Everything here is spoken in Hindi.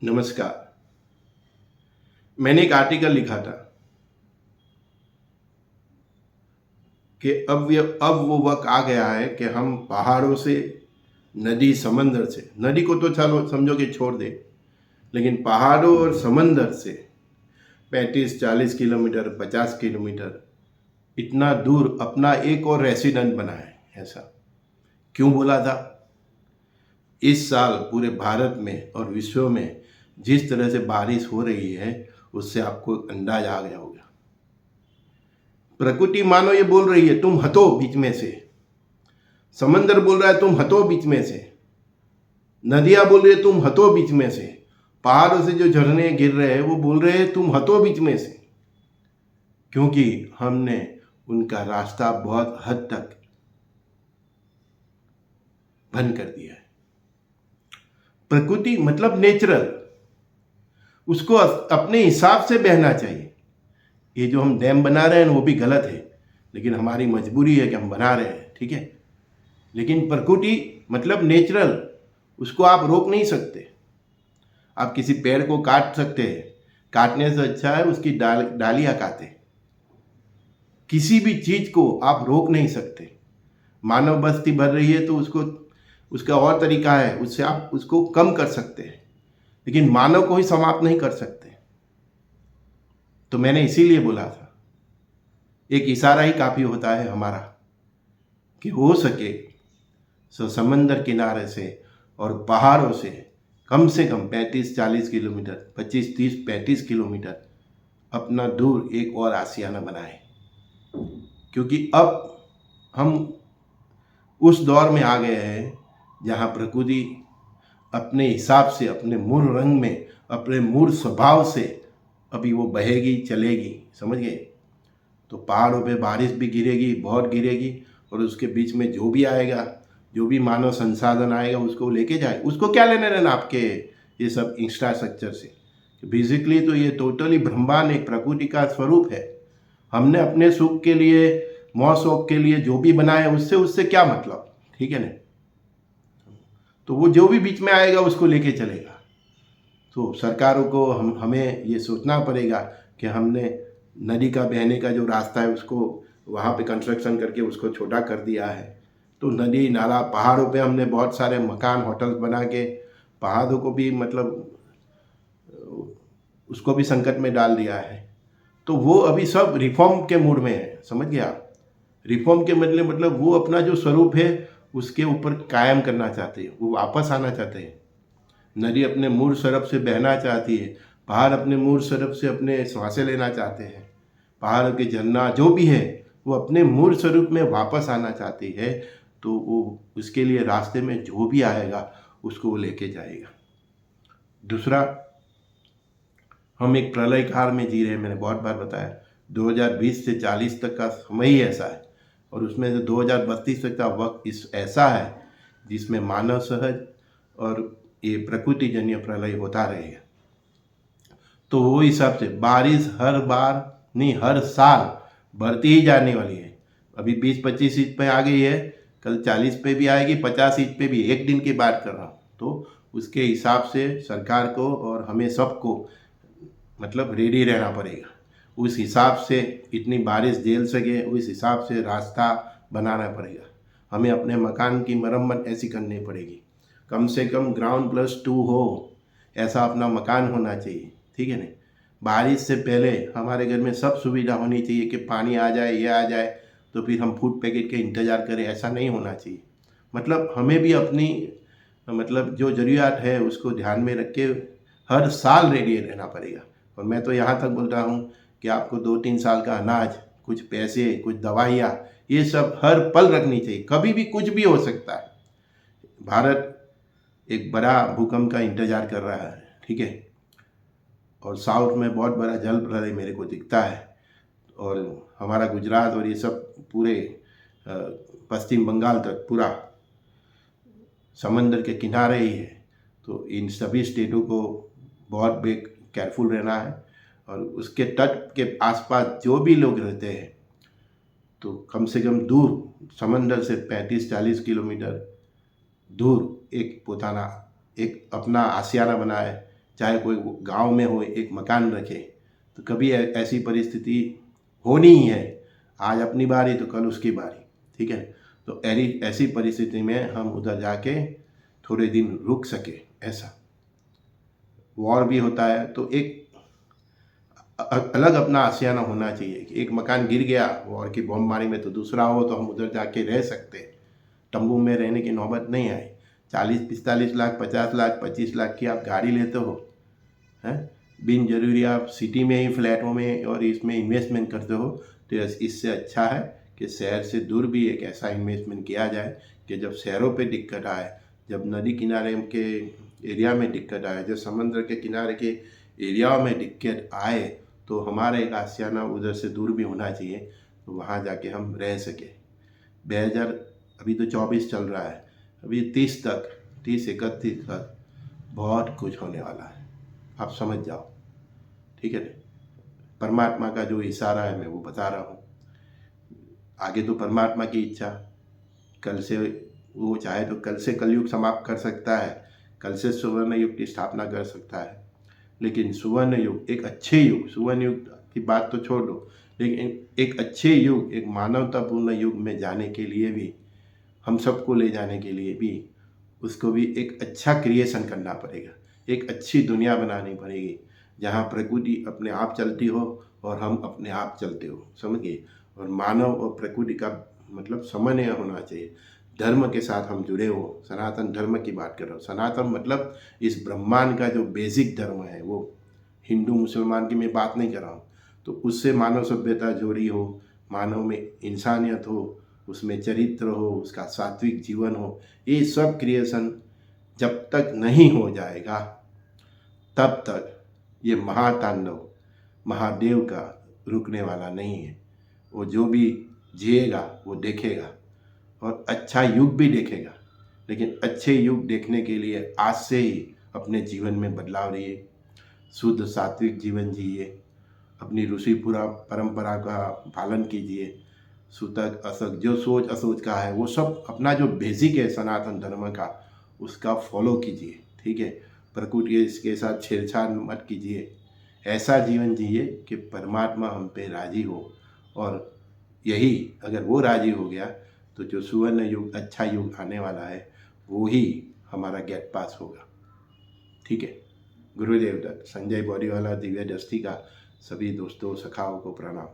नमस्कार। मैंने एक आर्टिकल लिखा था कि अब वो वक्त आ गया है कि हम पहाड़ों से, नदी, समंदर से, नदी को तो चलो समझो कि छोड़ दे, लेकिन पहाड़ों और समंदर से 35-40 किलोमीटर, 50 किलोमीटर इतना दूर अपना एक और रेसिडेंट बनाए। ऐसा क्यों बोला था? इस साल पूरे भारत में और विश्व में जिस तरह से बारिश हो रही है, उससे आपको अंदाज आ गया होगा। प्रकृति मानो ये बोल रही है तुम हटो बीच में से, समंदर बोल रहा है तुम हटो बीच में से, नदियां बोल रही है तुम हटो बीच में से, पहाड़ों से जो झरने गिर रहे हैं वो बोल रहे हैं तुम हटो बीच में से, क्योंकि हमने उनका रास्ता बहुत हद तक बंद कर दिया है। प्रकृति मतलब नेचुरल, उसको अपने हिसाब से बहना चाहिए। ये जो हम डैम बना रहे हैं वो भी गलत है, लेकिन हमारी मजबूरी है कि हम बना रहे हैं, ठीक है। लेकिन प्रकृति मतलब नेचुरल, उसको आप रोक नहीं सकते। आप किसी पेड़ को काट सकते हैं, काटने से अच्छा है उसकी डालियां काटे। किसी भी चीज को आप रोक नहीं सकते। मानव बस्ती बढ़ रही है तो उसको, उसका और तरीका है, उससे आप उसको कम कर सकते हैं, लेकिन मानव को ही समाप्त नहीं कर सकते। तो मैंने इसीलिए बोला था, एक इशारा ही काफी होता है हमारा, कि हो सके सो समंदर किनारे से और पहाड़ों से कम 35-40 किलोमीटर, 25-30-35 किलोमीटर अपना दूर एक और आशियाना बनाए। क्योंकि अब हम उस दौर में आ गए हैं जहाँ प्रकृति अपने हिसाब से, अपने मूल रंग में, अपने मूल स्वभाव से अभी वो बहेगी, चलेगी, समझ गए। तो पहाड़ों पे बारिश भी गिरेगी, बहुत गिरेगी, और उसके बीच में जो भी आएगा, जो भी मानव संसाधन आएगा उसको लेके जाए। उसको क्या लेने देना आपके ये सब इंफ्रास्ट्रक्चर से? बेसिकली तो ये टोटली ब्रह्मांड एक प्रकृति का स्वरूप है। हमने अपने सुख के लिए, मौज शौक के लिए जो भी बनाया उससे उससे क्या मतलब, ठीक है ना। तो वो जो भी बीच में आएगा उसको लेके चलेगा। तो सरकारों को हमें ये सोचना पड़ेगा कि हमने नदी का बहने का जो रास्ता है उसको वहाँ पे कंस्ट्रक्शन करके उसको छोटा कर दिया है। तो नदी नाला, पहाड़ों पे हमने बहुत सारे मकान, होटल्स बना के पहाड़ों को भी मतलब उसको भी संकट में डाल दिया है। तो वो अभी सब रिफॉर्म के मूड में है, समझ गया आप। रिफॉर्म के मतलब वो अपना जो स्वरूप है उसके ऊपर कायम करना चाहते हैं, वो वापस आना चाहते हैं। नदी अपने मूल स्वरूप से बहना चाहती है, पहाड़ अपने मूल स्वरूप से अपने सांसें लेना चाहते हैं, पहाड़ के झरना जो भी है वो अपने मूल स्वरूप में वापस आना चाहती है। तो वो उसके लिए रास्ते में जो भी आएगा उसको वो लेके जाएगा। दूसरा, हम एक प्रलय काल में जी रहे हैं, मैंने बहुत बार बताया। 2020 से 40 तक का समय ही ऐसा है, और उसमें से 2032 तक का वक्त इस ऐसा है जिसमें मानव सहज और ये प्रकृति जन्य प्रलय होता रहेगा। तो वो हिसाब से बारिश हर बार नहीं, हर साल बढ़ती ही जाने वाली है। अभी 20-25 इंच पे आ गई है, कल 40 पे भी आएगी, 50 इंच पे भी। एक दिन की बात कर रहा हूँ। तो उसके हिसाब से सरकार को और हमें सबको मतलब रेडी रहना पड़ेगा। उस हिसाब से इतनी बारिश झेल सके, उस हिसाब से रास्ता बनाना पड़ेगा। हमें अपने मकान की मरम्मत ऐसी करनी पड़ेगी, कम से कम ग्राउंड+2 हो ऐसा अपना मकान होना चाहिए, ठीक है ना। बारिश से पहले हमारे घर में सब सुविधा होनी चाहिए कि पानी आ जाए, ये आ जाए तो फिर हम फूड पैकेट के इंतज़ार करें, ऐसा नहीं होना चाहिए। मतलब हमें भी अपनी मतलब जो ज़रूरियात है उसको ध्यान में रख के हर साल रेडी रहना पड़ेगा। और मैं तो यहाँ तक बोलता हूँ कि आपको 2-3 साल का अनाज, कुछ पैसे, कुछ दवाइयाँ, ये सब हर पल रखनी चाहिए। कभी भी कुछ भी हो सकता है। भारत एक बड़ा भूकंप का इंतजार कर रहा है, ठीक है। और साउथ में बहुत बड़ा जल प्रलय मेरे को दिखता है, और हमारा गुजरात और ये सब पूरे पश्चिम बंगाल तक पूरा समंदर के किनारे ही है। तो इन सभी स्टेटों को बहुत केयरफुल रहना है, और उसके तट के आसपास जो भी लोग रहते हैं तो कम से कम दूर, समंदर से 35-40 किलोमीटर दूर एक पोताना, एक अपना आशियाना बनाए, चाहे कोई गांव में हो एक मकान रखे, तो कभी ऐसी परिस्थिति होनी ही है, आज अपनी बारी तो कल उसकी बारी, ठीक है। तो ऐसी परिस्थिति में हम उधर जाके थोड़े दिन रुक सके, ऐसा वॉर भी होता है तो एक अलग अपना आशियाना होना चाहिए कि एक मकान गिर गया वॉर की बमबारी में तो दूसरा हो तो हम उधर जाके रह सकते, तंबू में रहने की नौबत नहीं आई। 40-45 लाख 50 लाख 25 लाख की आप गाड़ी लेते हो, हैं, बिन जरूरी आप सिटी में ही फ्लैटों में और इसमें इन्वेस्टमेंट करते हो, तो इससे अच्छा है कि शहर से दूर भी एक ऐसा इन्वेस्टमेंट किया जाए कि जब शहरों पे दिक्कत आए, जब नदी किनारे के एरिया में दिक्कत आए, जब समुद्र के किनारे के एरिया में दिक्कत आए, तो हमारा एक आशियाना उधर से दूर भी होना चाहिए, तो वहाँ जाके हम रह सके। 2000 अभी तो 24 चल रहा है, अभी 30-31 तक बहुत कुछ होने वाला है, आप समझ जाओ, ठीक है। परमात्मा का जो इशारा है मैं वो बता रहा हूँ, आगे तो परमात्मा की इच्छा, कल से वो चाहे तो कल से कलयुग समाप्त कर सकता है, कल से सुवर्ण युग की स्थापना कर सकता है, लेकिन सुवर्ण युग एक अच्छे युग, सुवर्ण युग की बात तो छोड़ दो, लेकिन एक अच्छे युग, एक मानवतापूर्ण युग में जाने के लिए भी, हम सबको ले जाने के लिए भी उसको भी एक अच्छा क्रिएशन करना पड़ेगा, एक अच्छी दुनिया बनानी पड़ेगी जहाँ प्रकृति अपने आप चलती हो और हम अपने आप चलते हो, समझिए। और मानव और प्रकृति का मतलब समन्वय होना चाहिए, धर्म के साथ हम जुड़े हो, सनातन धर्म की बात कर रहा हूँ। सनातन मतलब इस ब्रह्मांड का जो बेसिक धर्म है, वो हिंदू मुसलमान की मैं बात नहीं कर रहा हूँ, तो उससे मानव सभ्यता जोड़ी हो, मानव में इंसानियत हो, उसमें चरित्र हो, उसका सात्विक जीवन हो, ये सब क्रिएशन जब तक नहीं हो जाएगा तब तक ये महातांडव महादेव का रुकने वाला नहीं है। वो जो भी जिएगा वो देखेगा और अच्छा युग भी देखेगा, लेकिन अच्छे युग देखने के लिए आज से ही अपने जीवन में बदलाव लाइए, शुद्ध सात्विक जीवन जिए, अपनी ऋषि पूरा परंपरा का पालन कीजिए, सूतक असक जो सोच असोच का है वो सब अपना जो बेसिक है सनातन धर्म का उसका फॉलो कीजिए, ठीक है। प्रकृति के साथ छेड़छाड़ मत कीजिए, ऐसा जीवन जिए कि परमात्मा हम पे राजी हो, और यही अगर वो राजी हो गया तो जो सुवर्ण युग अच्छा युग आने वाला है वो ही हमारा गेट पास होगा, ठीक है। गुरुदेव दत्त, संजय बॉडीवाला दिव्य दृष्टि का सभी दोस्तों सखाओं को प्रणाम।